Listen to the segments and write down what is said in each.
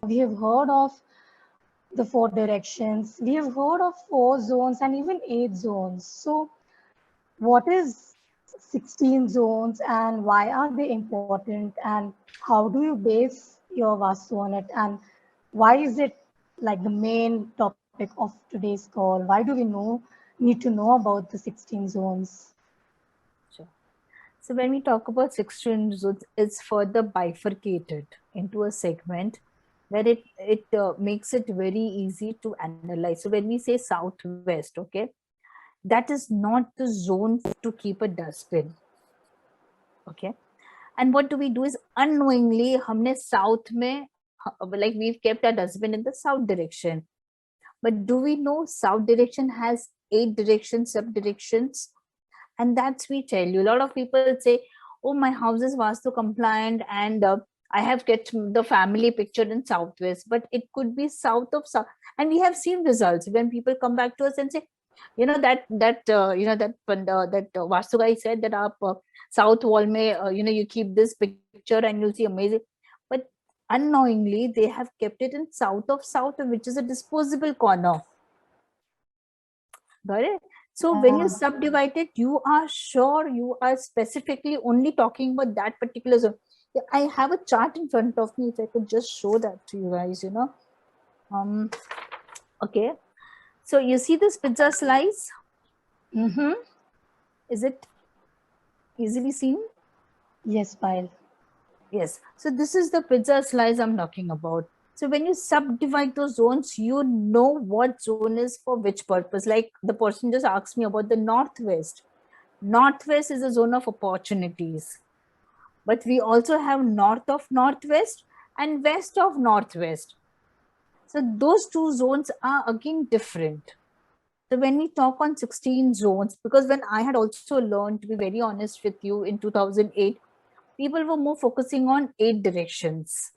we have heard of the 4 directions, we have heard of 4 zones and even 8 zones. So what is 16 zones and why are they important, and how do you base your Vastu on it, and why is it like the main topic of today's call? Why do we need to know about the 16 zones? Sure. So when we talk about 16 zones, it's further bifurcated into a segment where it makes it very easy to analyze. So when we say southwest, okay, that is not the zone to keep a dustbin. Okay. And what do we do is unknowingly, हमने south में, like we've kept our dustbin in the south direction. But do we know south direction has 8 directions, sub directions? And that's we tell you. A lot of people say, "Oh, my house is Vastu compliant, and I have kept the family picture in southwest." But it could be south of south, and we have seen results when people come back to us and say, that Vastu guy said that our south wall may, you keep this picture and you'll see amazing. But unknowingly, they have kept it in south of south, which is a disposable corner. Got it? So when you subdivide it, you are sure you are specifically only talking about that particular zone. I have a chart in front of me. If I could just show that to you guys, Okay. So you see this pizza slice? Mm-hmm. Is it easily seen? Yes, Payal. Yes. So this is the pizza slice I'm talking about. So when you subdivide those zones, you know what zone is for which purpose. Like the person just asked me about the northwest. Northwest is a zone of opportunities. But we also have north of northwest and west of northwest. So those two zones are again different. So when we talk on 16 zones, because when I had also learned, to be very honest with you, in 2008, people were more focusing on 8 directions.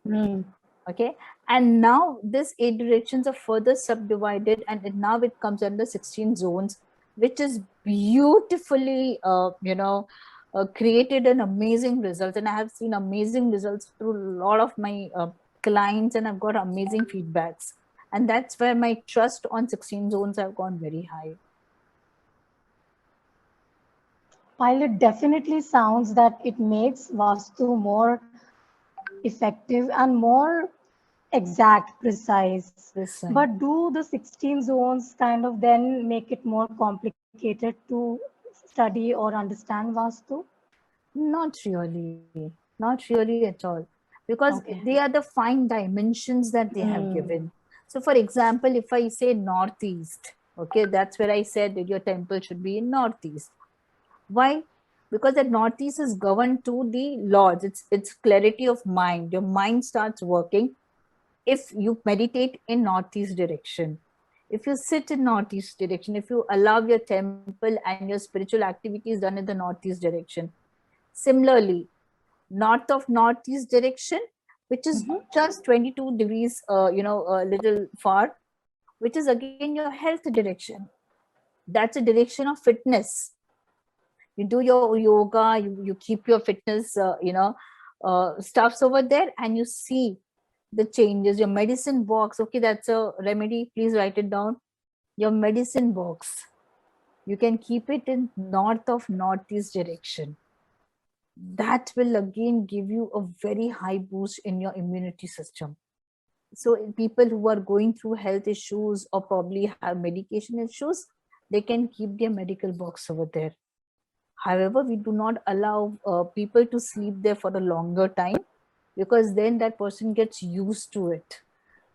Okay. And now this 8 directions are further subdivided, and now it comes under 16 zones, which is beautifully, created an amazing results. And I have seen amazing results through a lot of my clients, and I've got amazing feedbacks. And that's where my trust on 16 zones have gone very high. Pilot definitely sounds that it makes Vastu more effective and more exact, precise. But do the 16 zones kind of then make it more complicated to study or understand Vastu? Not really. Not really at all. Because they are the fine dimensions that they have given. So for example, if I say northeast, okay, that's where I said that your temple should be in northeast. Why? Because that northeast is governed to the lords. It's clarity of mind. Your mind starts working if you meditate in northeast direction. If you sit in northeast direction, if you allow your temple and your spiritual activities done in the northeast direction. Similarly, north of northeast direction, which is just 22 degrees, a little far, which is again your health direction. That's a direction of fitness. You do your yoga, you keep your fitness, stuffs over there, and you see the changes. Your medicine box, okay, that's a remedy. Please write it down. Your medicine box, you can keep it in north of northeast direction. That will again give you a very high boost in your immunity system. So people who are going through health issues or probably have medication issues, they can keep their medical box over there. However, we do not allow people to sleep there for a longer time, because then that person gets used to it.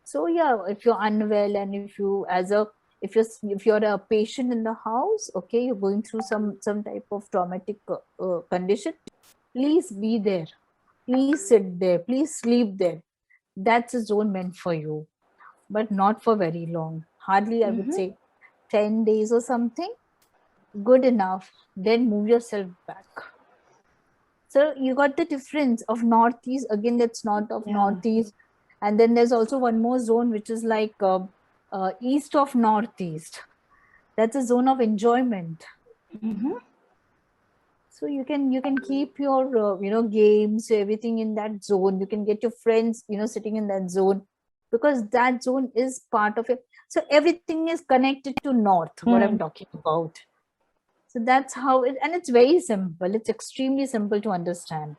So yeah, if you're unwell and if you're a patient in the house, okay, you're going through some type of traumatic condition, please be there, please sit there, please sleep there. That's a zone meant for you, but not for very long. Hardly, I would say 10 days or something, good enough. Then move yourself back. So you got the difference of northeast. Again, that's north of northeast. And then there's also one more zone, which is like east of northeast. That's a zone of enjoyment. So you can keep your games, everything in that zone. You can get your friends sitting in that zone. because that zone is part of it. So everything is connected to north, what I'm talking about. So that's how it, and it's very simple. It's extremely simple to understand.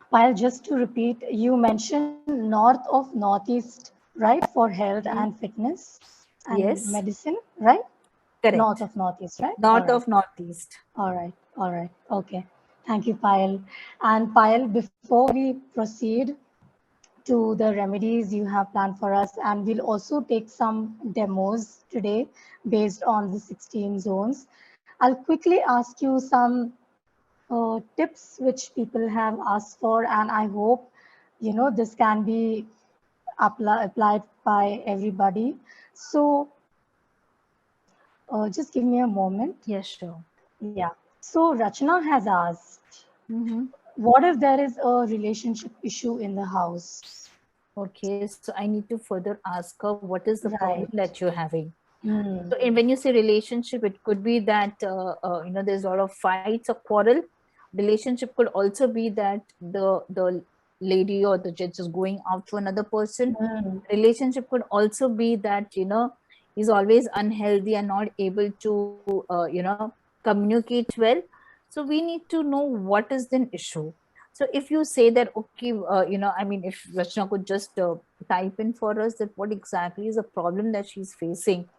While just to repeat, you mentioned north of northeast, right, for health and Mhm. fitness and Yes, medicine, right? North correct. of northeast, right? All North right. of northeast. All right, all right. Okay. Thank you, Payal. And Payal, before we proceed to the remedies you have planned for us, and we'll also take some demos today based on the 16 zones, I'll quickly ask you some tips which people have asked for, and I hope this can be applied by everybody. So just give me a moment. Yes, sure. Yeah. So Rachna has asked, Mm-hmm. what if there is a relationship issue in the house? Okay, so I need to further ask her what is the problem Right. that you're having. Hmm. So, when you say relationship, it could be that there's a lot of fights or quarrel. Relationship could also be that the lady or the judge is going out to another person. Hmm. Relationship could also be that he's always unhealthy and not able to communicate well. So we need to know what is the issue. So if you say that, okay, I mean, if Rachna could just type in for us that what exactly is the problem that she's facing,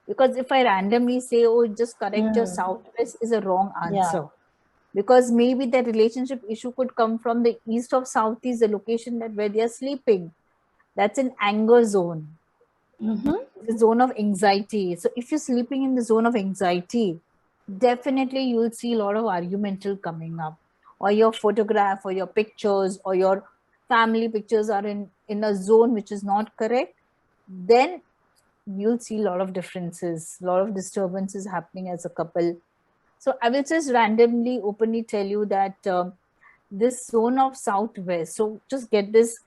because if I randomly say, oh, just correct your Hmm. southwest, is a wrong Yeah. answer, because maybe that relationship issue could come from the east of southeast, the location that where they are sleeping. That's an anger zone, Mm-hmm. the zone of anxiety. So if you're sleeping in the zone of anxiety, definitely you'll see a lot of argumental coming up, or your photograph or your pictures or your family pictures are in a zone which is not correct. Then you'll see a lot of differences, a lot of disturbances happening as a couple. So I will just randomly openly tell you that this zone of southwest, so just get this,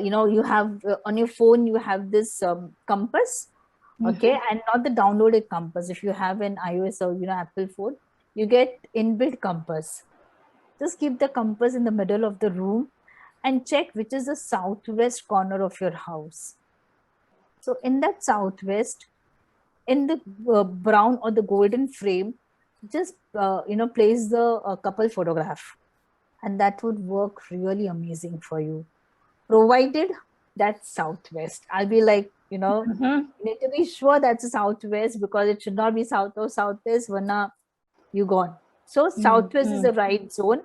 you have on your phone you have this compass, Mm-hmm. okay, and not the downloaded compass. If you have an iOS or Apple phone, you get inbuilt compass. Just keep the compass in the middle of the room and check which is the southwest corner of your house. So in that southwest, in the brown or the golden frame, just place the couple photograph, and that would work really amazing for you, provided that's southwest. I'll be like, Mm-hmm. you need to be sure that's a southwest, because it should not be south or southwest, varna you gone. So southwest is Mm-hmm. the right zone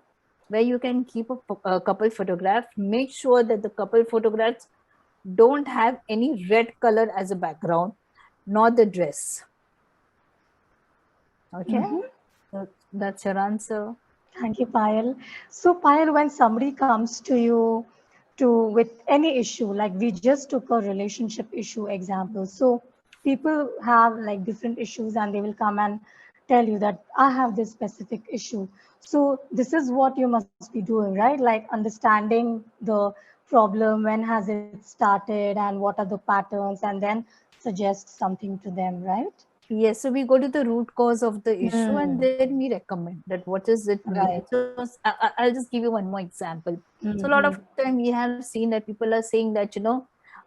where you can keep a couple photograph. Make sure that the couple photographs don't have any red color as a background, nor the dress. Okay, Mm-hmm. so that's your answer. Thank you, Payal. So, Payal, when somebody comes to you with any issue, like we just took a relationship issue example. So, people have like different issues and they will come and tell you that I have this specific issue. So, this is what you must be doing, right? Like understanding the problem, when has it started, and what are the patterns, and then suggest something to them, right? Yes, so we go to the root cause of the issue and Mm, then we recommend that what does it mean. right. So I'll just give you one more example. So a lot of Mm-hmm. time we have seen that people are saying that,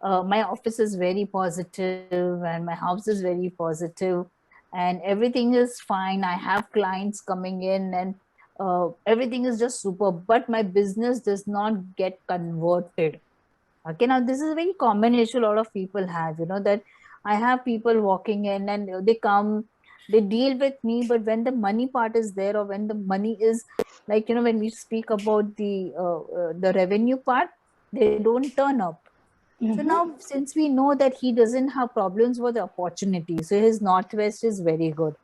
my office is very positive and my house is very positive and everything is fine. I have clients coming in and everything is just super, but my business does not get converted. Okay, now this is a very common issue a lot of people have, that I have people walking in and they come, they deal with me, but when the money part is there, or when the money is like, when we speak about the revenue part, they don't turn up. So Mm-hmm. now, since we know that he doesn't have problems with the opportunity, so his northwest is very good.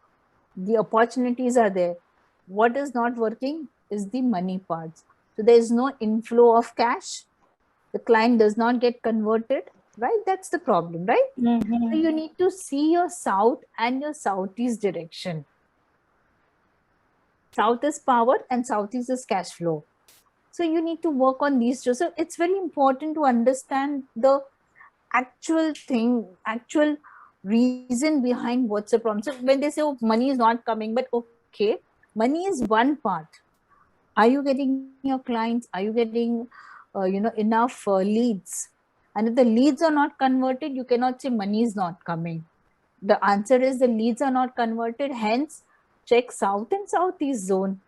The opportunities are there. What is not working is the money parts. So there is no inflow of cash, the client does not get converted, right? That's the problem, right? So Mm-hmm. you need to see your south and your southeast direction. South is power and southeast is cash flow. So you need to work on these two. So it's very important to understand the actual thing, actual reason behind what's the problem. So when they say, oh, money is not coming, but okay, money is one part. Are you getting your clients? Are you getting enough leads. And if the leads are not converted, you cannot say money is not coming. The answer is the leads are not converted. Hence, check south and southeast zone.